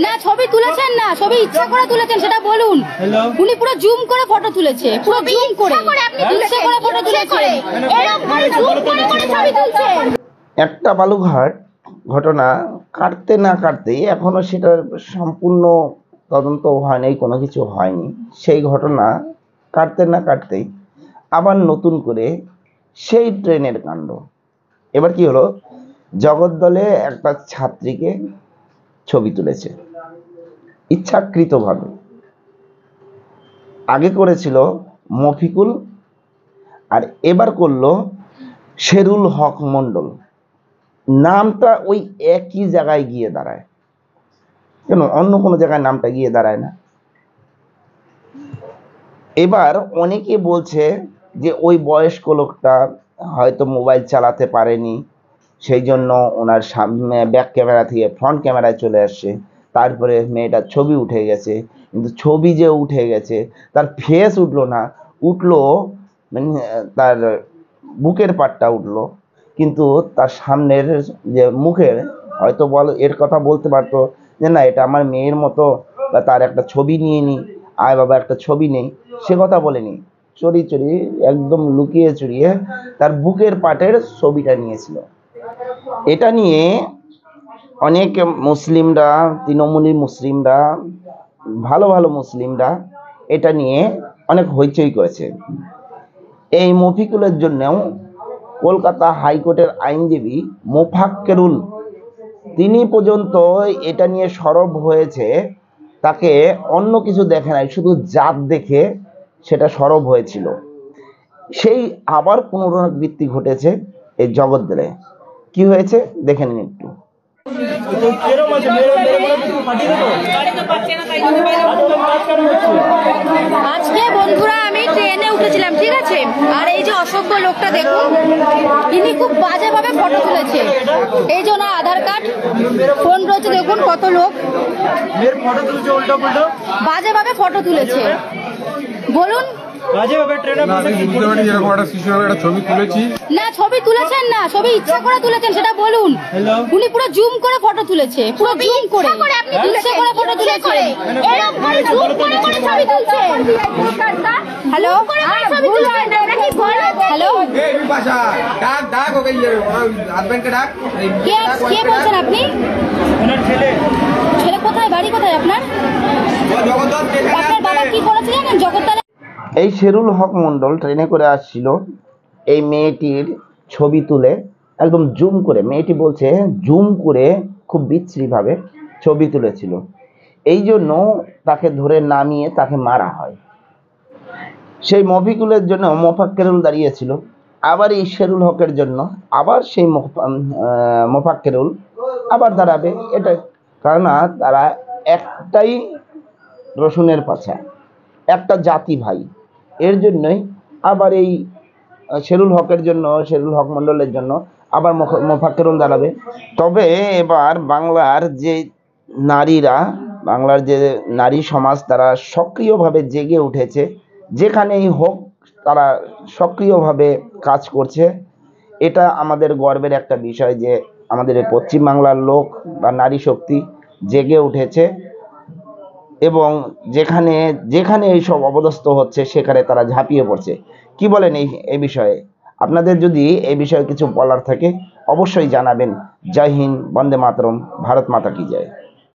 না ছবি তুলেছেন না, ছবি ইচ্ছা করে তুলেছেন সেটা বলুন। উনি পুরো জুম করে ফটো তুলেছে, পুরো জুম করে ইচ্ছা করে ফটো তুলেছে, এরকম করে জুম করে করে ছবি তুলছে। একটা বালুঘাট ঘটনা কাটতে না কাটতেই এখনো সেটার সম্পূর্ণ তদন্ত হয়নি, কোনো কিছু হয়নি। সেই ঘটনা কাটতে না কাটতেই আবার নতুন করে সেই ট্রেনের কাণ্ড। এবার কি হলো, জগদ্দলে একটা ছাত্রীকে ছবি তুলেছে ইচ্ছাকৃতভাবে। আগে করেছিল মফিকুল, আর এবার করলো শেরুল হক মন্ডল। নামটা ওই একই জায়গায় গিয়ে দাঁড়ায়, কেন অন্য কোনো জায়গায় নামটা গিয়ে দাঁড়ায় না? এবার অনেকে বলছে যে ওই বয়স্ক লোকটা হয়তো মোবাইল চালাতে পারেনি, সেই জন্য ওনার সামনে ব্যাক ক্যামেরা থেকে ফ্রন্ট ক্যামেরায় চলে আসছে, তারপরে মেয়েটার ছবি উঠে গেছে। কিন্তু ছবি যে উঠে গেছে তার ফেস উঠলো না, উঠলো মানে তার বুকের পাটটা উঠলো, কিন্তু তার সামনের যে মুখের হয়তো এর কথা বলতে পারতো যে না এটা আমার মেয়ের মতো, বা তার একটা ছবি নিয়ে নি, আয় বাবা একটা ছবি নেই, সে কথা বলেনি। চুরি চুরি একদম লুকিয়ে চুরিয়ে তার বুকের পাটের ছবিটা নিয়েছিল। এটা নিয়ে অনেক মুসলিমরা, তৃণমূলী মুসলিমরা, ভালো ভালো মুসলিমরা এটা নিয়ে অনেক হইচই করেছে। এই মফিকুলের জন্যও কলকাতা হাইকোর্টের আইনজীবী মোফাক্কেরুল তিনি পর্যন্ত এটা নিয়ে সরব হয়েছে। তাকে অন্য কিছু দেখে নাই, শুধু জাত দেখে সেটা সরব হয়েছিল। সেই আবার পুনরাবৃত্তি ঘটেছে এই জগদ্দলে। কি হয়েছে দেখে নিন একটু। আজকে বন্ধুরা আমি ট্রেনে উঠেছিলাম, ঠিক আছে, আর এই যে অসভ্য লোকটা দেখুন, ইনি খুব বাজেভাবে ফটো তুলেছে। এই যে ওনার আধার কার্ড ফোন রয়েছে, দেখুন কত লোক বাজেভাবে ফটো তুলেছে। বলুন না ছবি তুলেছেন না, ছবি ইচ্ছা করে তুলেছেন সেটা বলুন। উনি পুরো জুম করে ফটো তুলেছে, পুরো জুম করে ইচ্ছা করে ফটো তুলেছে, এরকম করে জুম করে করে ছবি তুলছে। হ্যালো হ্যালো, কে বলছেন আপনি? ছেলে কোথায়, বাড়ি কোথায় আপনার? আপনার বাবা কি করেছে জানেন? জগদ্দলে এই শেরুল হক মন্ডল ট্রেনে করে আসছিল, এই মেয়েটির ছবি তুলে একদম জুম করে, মেয়েটি বলছে জুম করে খুব বিশ্রীভাবে ছবি তুলেছিল। এই জন্য তাকে ধরে নামিয়ে তাকে মারা হয়। সেই মফিকুলের জন্য মোফাক্কেরুল দাঁড়িয়েছিল, আবার এই শেরুল হকের জন্য আবার সেই মোফাক্কেরুল আবার দাঁড়াবে। এটা কারণ তারা একটাই রসুনের পাছা, একটা জাতি ভাই। এর জন্যই আবার এই শেরুল হকের জন্য, শেরুল হক মন্ডলের জন্য আবার মোফাক্কেরুল দাঁড়াবে। তবে এবার বাংলার যে নারীরা, বাংলার যে নারী সমাজ, তারা সক্রিয়ভাবে জেগে উঠেছে। যেখানেই হোক তারা সক্রিয়ভাবে কাজ করছে। এটা আমাদের গর্বের একটা বিষয় যে আমাদের এই পশ্চিমবাংলার লোক বা নারী শক্তি জেগে উঠেছে, এবং যেখানে যেখানে এইসব অপদস্থ হচ্ছে সেখানে তারা ঝাঁপিয়ে পড়ছে। কি বলেন এই বিষয়ে? আপনাদের যদি এই বিষয়ে কিছু বলার থাকে অবশ্যই জানাবেন। জয় হিন্দ, বন্দে মাতরম, ভারত মাতা কি জয়।